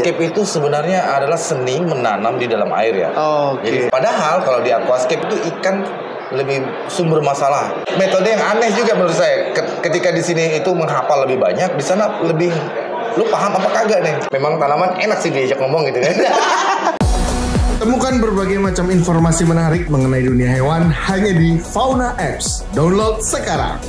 aquascape itu sebenarnya adalah seni menanam di dalam air ya. Jadi padahal kalau di aquascape itu ikan lebih sumber masalah. Metode yang aneh juga menurut saya. Ketika di sini itu menghafal lebih banyak, di sana lebih lu paham apa kagak nih. Memang tanaman enak sih diajak ngomong gitu kan. Temukan berbagai macam informasi menarik mengenai dunia hewan hanya di Fauna Apps. Download sekarang.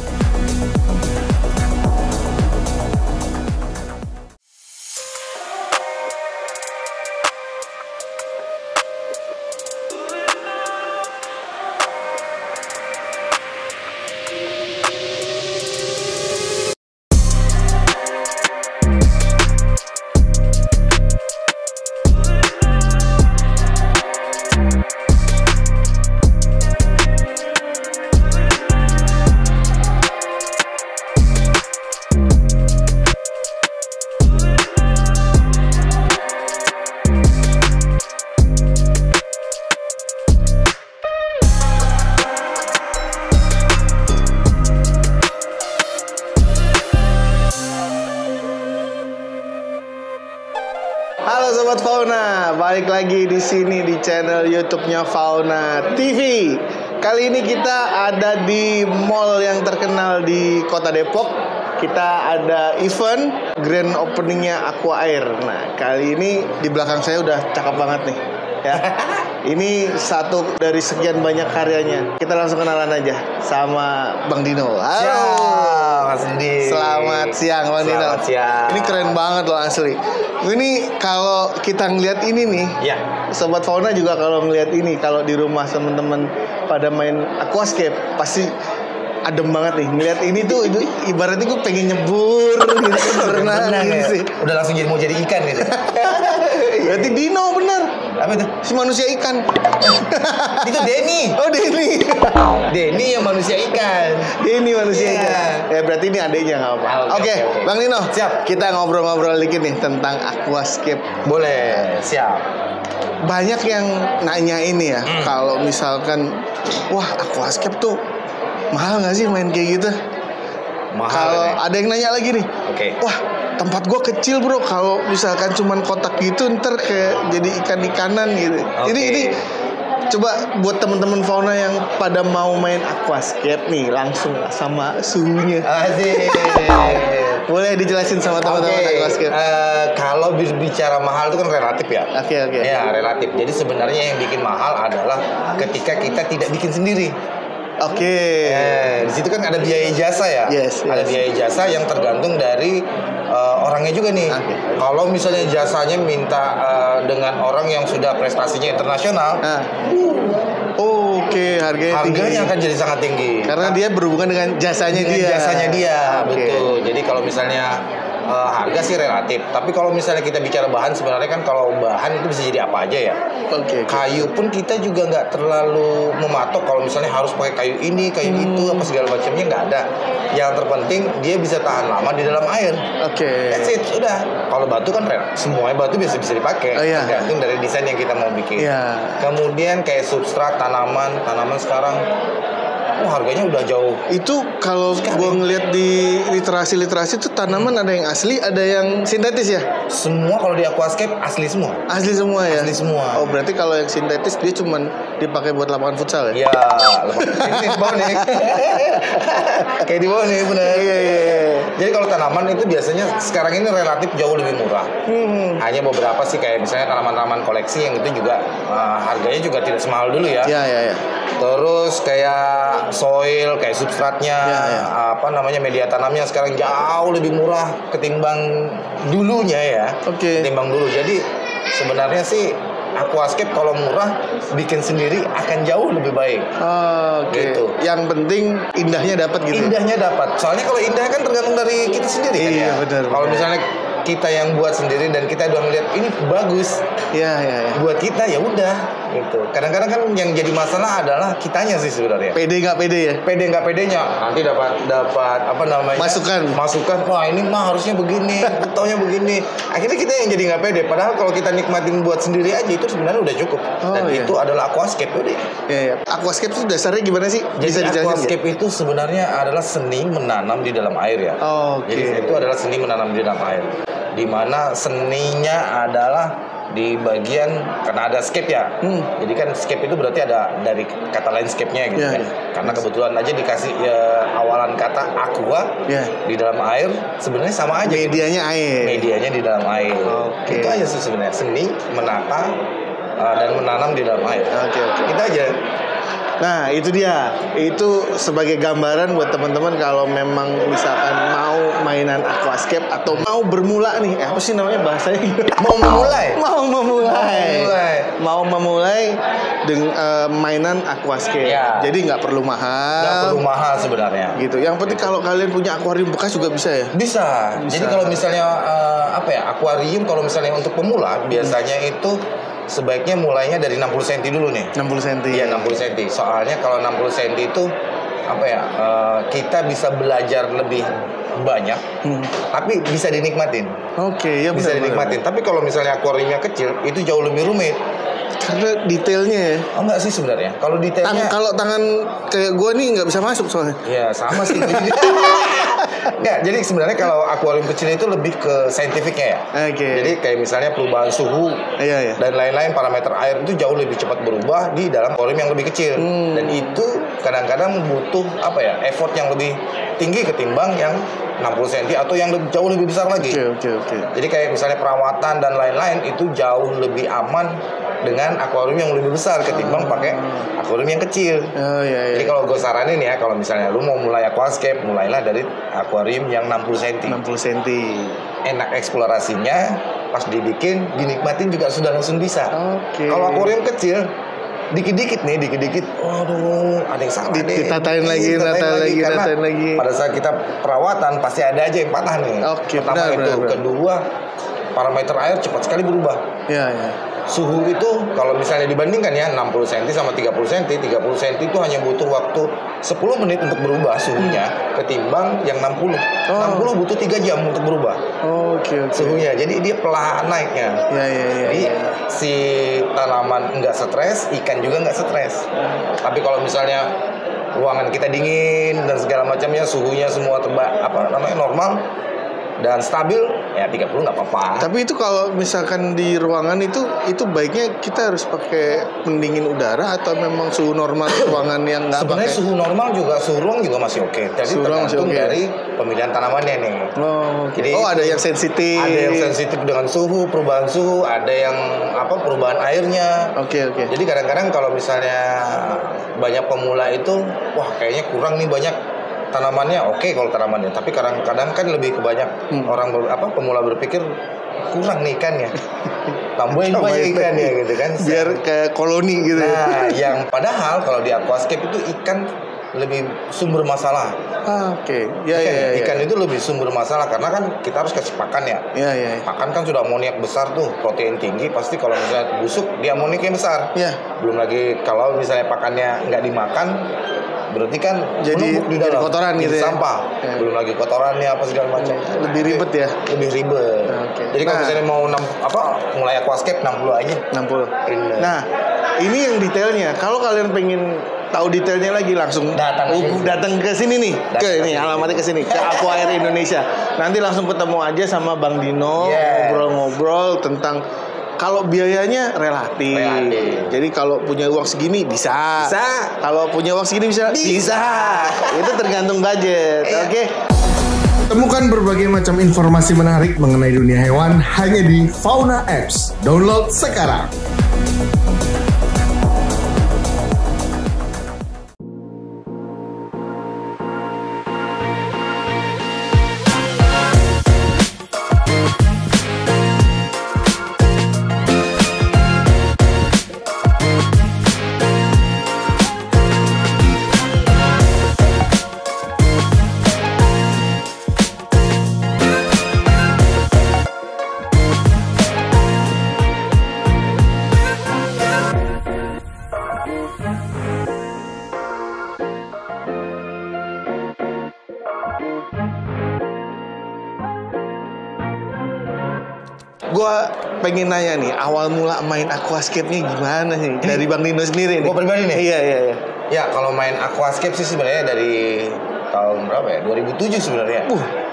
Halo Sobat Fauna, balik lagi di sini di channel YouTube-nya Fauna TV. Kali ini kita ada di mall yang terkenal di Kota Depok. Kita ada event grand openingnya Aqua Air. Nah, kali ini di belakang saya udah cakep banget nih ya. Ini satu dari sekian banyak karyanya. Kita langsung kenalan aja sama Bang Dino. Halo Mas Didi. Selamat siang Bang Dino. Selamat siang. Ini keren banget loh asli. Ini kalau kita ngeliat ini nih, ya. Sobat Fauna juga kalau ngeliat ini, kalau di rumah teman-teman pada main aquascape pasti adem banget nih. Ngeliat ini tuh itu ibaratnya gue pengen nyebur gitu, berenang gitu ya. sih. Udah langsung jadi mau jadi ikan gitu. Berarti Dino bener. Apa itu? Si manusia ikan. Itu Denny. Oh Denny. Denny yang manusia ikan. Denny manusia Iya. ikan. Ya berarti ini adanya nggak apa. Oke. Bang Dino. Siap. Kita ngobrol-ngobrol dikit nih tentang aquascape. Boleh, siap. Banyak yang nanya ini ya, kalau misalkan, wah aquascape tuh mahal nggak sih main kayak gitu? Mahal. Kalau ya? ada yang nanya lagi nih, Oke. wah tempat gua kecil bro, kalau misalkan cuman kotak gitu ntar kayak jadi ikan-ikanan gitu. Oke. Ini coba buat teman-teman fauna yang pada mau main aquascape nih langsung sama suhunya. Asik. Boleh dijelasin sama teman-teman aquascape? Kalau bicara mahal itu kan relatif ya. Oke. Ya, relatif. Jadi sebenarnya yang bikin mahal adalah ketika kita tidak bikin sendiri. Oke. Di situ kan ada biaya jasa ya. Yes. Ada biaya jasa yang tergantung dari orangnya juga nih. Oke. Kalau misalnya jasanya minta dengan orang yang sudah prestasinya internasional, Oke, harganya tinggi. akan jadi sangat tinggi. Karena dia berhubungan dengan jasanya Dengan dia. jasanya dia, Oke. betul. Jadi kalau misalnya harga sih relatif, tapi kalau misalnya kita bicara bahan, sebenarnya kan kalau bahan itu bisa jadi apa aja ya. Oke. Kayu pun kita juga nggak terlalu mematok kalau misalnya harus pakai kayu ini, kayu itu, apa segala macamnya, nggak ada. Yang terpenting dia bisa tahan lama di dalam air. Oke. That's it, udah. Kalau batu kan semuanya batu bisa dipakai, Oh, iya. tergantung dari desain yang kita mau bikin. Iya. Kemudian kayak substrat tanaman sekarang, harganya udah jauh. Itu kalau gue ngeliat di literasi tuh tanaman ada yang asli, ada yang sintetis ya? Semua kalau di aquascape asli semua. Asli semua ya? Asli semua. Oh berarti kalau yang sintetis dia cuman dipakai buat lapangan futsal ya? Ya, ini di bawah nih. Kayak di bawah nih, bener. Iya. Jadi kalau tanaman itu biasanya sekarang ini relatif jauh lebih murah. Hanya beberapa sih kayak misalnya tanaman-tanaman koleksi yang itu juga harganya juga tidak semahal dulu ya. Iya. Terus kayak soil, kayak substratnya, media tanamnya sekarang jauh lebih murah ketimbang dulunya ya. Oke. Ketimbang dulu. Jadi sebenarnya sih aquascape kalau murah bikin sendiri akan jauh lebih baik. Oke. Gitu. Yang penting indahnya dapat gitu. Indahnya dapat. Soalnya kalau indah kan tergantung dari kita sendiri kan Iya, ya. benar. Kalau misalnya kita yang buat sendiri dan kita udah ngeliat ini bagus, Iya. buat kita ya udah gitu. Kadang-kadang kan yang jadi masalah adalah kitanya sih sebenarnya. Pede nggak pede ya? Pede nggak pedenya, nanti dapat apa namanya? Masukan. Wah ini mah harusnya begini, taunya begini. Akhirnya kita yang jadi nggak pede. Padahal kalau kita nikmatin buat sendiri aja itu sebenarnya udah cukup. Dan iya. itu adalah aquascape udah. Iya. Aquascape itu dasarnya gimana sih? Bisa Jadi dijelasin aquascape itu sebenarnya adalah seni menanam di dalam air ya. Oh, oke. Jadi itu adalah seni menanam di dalam air. Dimana seninya adalah di bagian karena ada scape ya. Jadi kan scape itu berarti ada dari kata landscape-nya gitu kan. Karena kebetulan aja dikasih awalan kata aqua di dalam air, sebenarnya sama aja. Medianya gitu. air. Medianya di dalam air. Itu aja sih sebenarnya, seni menata dan menanam di dalam air. Itu aja. Nah itu dia, itu sebagai gambaran buat teman-teman kalau memang misalkan mau mainan aquascape atau mau bermula nih, apa sih namanya bahasanya? Mau memulai dengan mainan aquascape. Jadi nggak perlu mahal. Nggak perlu mahal sebenarnya. Gitu. Yang penting kalau kalian punya akuarium bekas juga bisa ya? Bisa. Jadi kalau misalnya akuarium kalau misalnya untuk pemula biasanya itu sebaiknya mulainya dari 60 cm dulu nih. 60 cm. Iya, 60 cm. Soalnya kalau 60 cm itu kita bisa belajar lebih banyak, tapi bisa dinikmatin. Ya bisa dinikmatin. Tapi kalau misalnya akuariumnya kecil, itu jauh lebih rumit. Karena detailnya ya. Enggak sih sebenarnya. Kalau detailnya kalau tangan kayak gue nih nggak bisa masuk soalnya. Iya, sama sih. Nggak, jadi sebenarnya kalau akuarium kecil itu lebih ke saintifiknya ya. Jadi kayak misalnya perubahan suhu dan lain-lain parameter air itu jauh lebih cepat berubah di dalam akuarium yang lebih kecil. Dan itu kadang-kadang butuh effort yang lebih tinggi ketimbang yang 60 cm atau yang jauh lebih besar lagi. Jadi kayak misalnya perawatan dan lain-lain itu jauh lebih aman dengan akuarium yang lebih besar ketimbang pakai akuarium yang kecil. Jadi kalau gue saranin ya, kalau misalnya lu mau mulai aquascape, mulailah dari akuarium yang 60 cm. Enak eksplorasinya, pas dibikin, dinikmatin juga sudah langsung bisa. Kalau akuarium kecil, dikit-dikit, waduh, ada yang salah ditatain lagi. Pada saat kita perawatan pasti ada aja yang patah nih. Pertama itu, kedua parameter air cepat sekali berubah. Suhu itu kalau misalnya dibandingkan ya 60 cm sama 30 cm, 30 cm itu hanya butuh waktu 10 menit untuk berubah suhunya ketimbang yang 60. 60 butuh 3 jam untuk berubah. Suhunya. Jadi dia pelan naiknya. Jadi si tanaman enggak stres, ikan juga enggak stres. Tapi kalau misalnya ruangan kita dingin dan segala macamnya, suhunya semua normal dan stabil, ya 30 nggak apa-apa. Tapi itu kalau misalkan di ruangan itu baiknya kita harus pakai pendingin udara atau memang suhu normal ruangan yang nggak pakai? Sebenarnya suhu normal juga, suhu ruang juga masih oke. Jadi tergantung dari pemilihan tanamannya nih. Jadi ada yang sensitif. Ada yang sensitif dengan suhu, perubahan suhu, ada yang perubahan airnya. Jadi kadang-kadang kalau misalnya banyak pemula itu, wah kayaknya kurang nih banyak tanamannya. Kalau tanamannya, tapi kadang-kadang kan lebih kebanyak orang pemula berpikir kurang nih ikannya. Tambahin banyak ikannya gitu kan. Biar kayak koloni gitu. Nah, yang padahal kalau di aquascape itu ikan lebih sumber masalah. Ikan itu lebih sumber masalah karena kan kita harus kasih pakan ya. Pakan kan sudah amoniak besar tuh, protein tinggi, pasti kalau misalnya busuk dia amoniaknya besar. Belum lagi kalau misalnya pakannya nggak dimakan, berarti kan jadi di dalam kotoran gitu ya? Sampah. Belum lagi kotorannya apa segala macam. Lebih ribet ya? Lebih ribet. Jadi kalau misalnya mau mulai aquascape 60 aja. 60. Nah, ini yang detailnya. Kalau kalian pengen tahu detailnya lagi, langsung datang ke sini nih. Alamatnya ke sini, ke Aquair Indonesia. Nanti langsung ketemu aja sama Bang Dino, ngobrol-ngobrol tentang. Kalau biayanya relatif. Jadi kalau punya uang segini bisa. Kalau punya uang segini bisa. Itu tergantung budget. Temukan berbagai macam informasi menarik mengenai dunia hewan hanya di Fauna Apps. Download sekarang. Gua pengen nanya nih, awal mula main aquascape-nya gimana sih? Dari Bang Dino sendiri nih. Gua pribadi nih? Iya. Ya, kalau main aquascape sih sebenarnya dari tahun berapa ya? 2007 sebenarnya.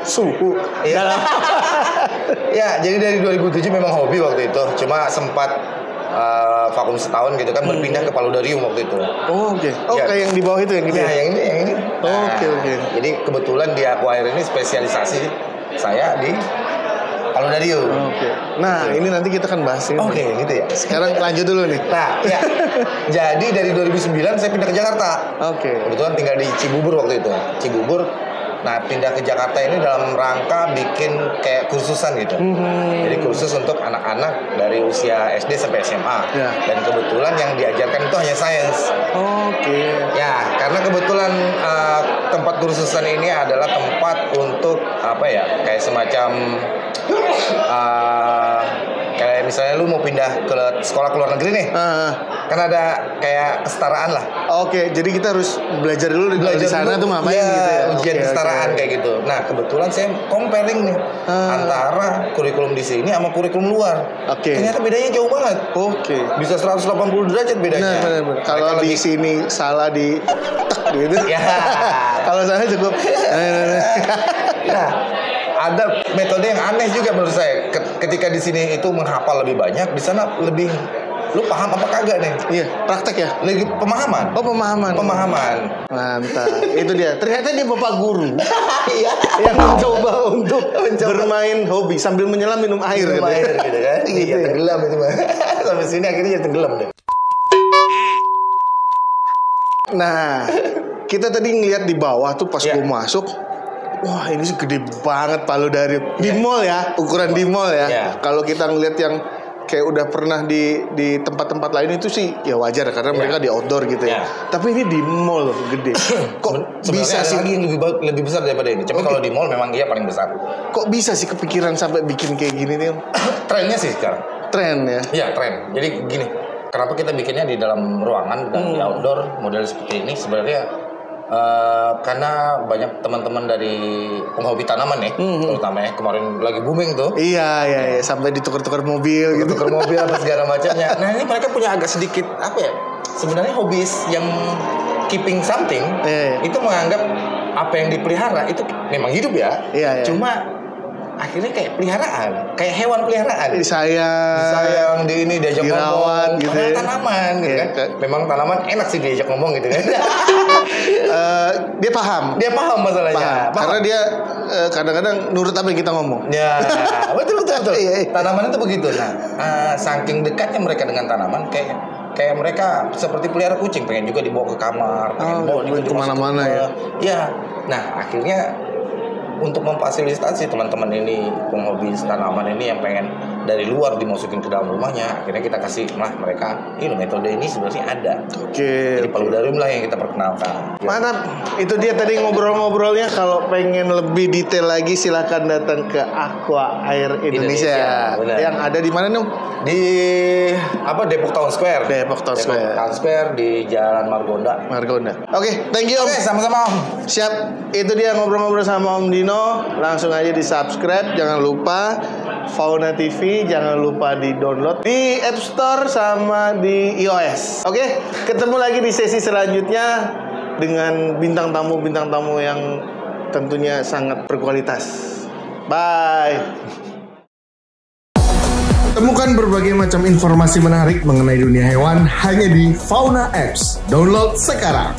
Suhu. Iya. Ya, jadi dari 2007 memang hobi waktu itu. Cuma sempat vakum setahun gitu kan, berpindah ke Paludarium waktu itu. Oh, oke. Oh, Ya. kayak yang di bawah itu yang gitu. Ya, yang ini. Oh, oke. Jadi kebetulan di Aquair ini spesialisasi saya di Paludarium. Oke. Nah, ini nanti kita akan bahas ini. Oke, gitu ya. Sekarang lanjut dulu nih. Nah, ya. Jadi dari 2009 saya pindah ke Jakarta. Oke. Kebetulan tinggal di Cibubur waktu itu. Cibubur. Nah, pindah ke Jakarta ini dalam rangka bikin kayak kursusan gitu. Jadi kursus untuk anak-anak dari usia SD sampai SMA. Ya. Dan kebetulan yang diajarkan itu hanya sains. Oke. Ya, karena kebetulan tempat kursusan ini adalah tempat untuk apa ya? Kayak semacam kayak misalnya lu mau pindah ke sekolah ke luar negeri nih. Kan ada kayak kesetaraan lah. Oke, jadi kita harus belajar dulu di sana tuh ngapain ya, gitu ya. Ujian kesetaraan kayak gitu. Nah, kebetulan saya comparing nih antara kurikulum di sini sama kurikulum luar. Oke. Ternyata bedanya jauh banget. Oke. Bisa 180 derajat bedanya. Benar. Kalau di sini salah di gitu. Ya. Kalau sana cukup. Nah, ada metode yang aneh juga menurut saya. Ketika di sini itu menghafal lebih banyak, di sana lebih lu paham apa kagak nih? Iya, praktek ya. Lagi pemahaman. Oh, pemahaman. Mantap. Itu dia. Ternyata dia bapak guru. Iya. Yang mencoba untuk bermain hobi sambil menyelam minum air Minum gitu. air gitu kan. Gitu Iya, ya. tenggelam itu mah. Sampai sini akhirnya jadi tenggelam deh. Nah, kita tadi ngeliat di bawah tuh pas Iya. gue masuk. Wah, ini sih gede banget Paludarium. Di mall ya, ukuran di mall ya. Iya. Kalau kita ngeliat yang kayak udah pernah di tempat-tempat lain itu sih ya wajar karena mereka di outdoor gitu ya. Tapi ini di mall loh, gede. Kok bisa Sebenarnya sih ada lagi yang lebih besar daripada ini. Cuma kalau di mall memang dia paling besar. Kok bisa sih kepikiran sampai bikin kayak gini nih? Trennya sih sekarang. Tren ya. Iya, tren. Jadi gini, kenapa kita bikinnya di dalam ruangan dan di outdoor model seperti ini sebenarnya karena banyak teman-teman dari penghobi tanaman nih, terutama ya kemarin lagi booming tuh. Iya, sampai ditukar-tukar mobil gitu. Tukar mobil apa segala macamnya. Nah, ini mereka punya agak sedikit apa ya? Sebenarnya hobis yang keeping something itu menganggap apa yang dipelihara itu memang hidup ya. Iya. Cuma akhirnya kayak peliharaan, kayak hewan peliharaan. Disayang di ini diajak dirawat ngomong, gitu padahal ya. tanaman gitu kan. Memang tanaman enak sih diajak ngomong gitu kan. Dia paham. Dia paham masalahnya. Paham. Karena dia kadang-kadang nurut apa yang kita ngomong. Ya, betul. Iya. Tanaman itu begitu. Nah, saking dekatnya mereka dengan tanaman kayak mereka seperti pelihara kucing, pengen juga dibawa ke kamar, pengen bawa juga kemana-mana ya. Ya, nah akhirnya untuk memfasilitasi teman-teman ini penghobi tanaman ini yang pengen dari luar dimasukin ke dalam rumahnya, akhirnya kita kasih mereka ini metode ini sebenarnya ada. Oke. Jadi Paludarium lah yang kita perkenalkan. Mantap. Itu dia tadi ngobrol-ngobrolnya. Kalau pengen lebih detail lagi silakan datang ke Aqua Air Indonesia. Benar. Yang ada di mana nih? Di Depok Town Square. Depok Town Square di Jalan Margonda. Oke, thank you Om. Oke, sama-sama Om. Siap. Itu dia ngobrol-ngobrol sama Om Dino. Langsung aja di subscribe. Jangan lupa Fauna TV. Jangan lupa di download di App Store sama di iOS. Oke, ketemu lagi di sesi selanjutnya dengan bintang tamu yang tentunya sangat berkualitas. Bye. Temukan berbagai macam informasi menarik mengenai dunia hewan hanya di Fauna Apps. Download sekarang.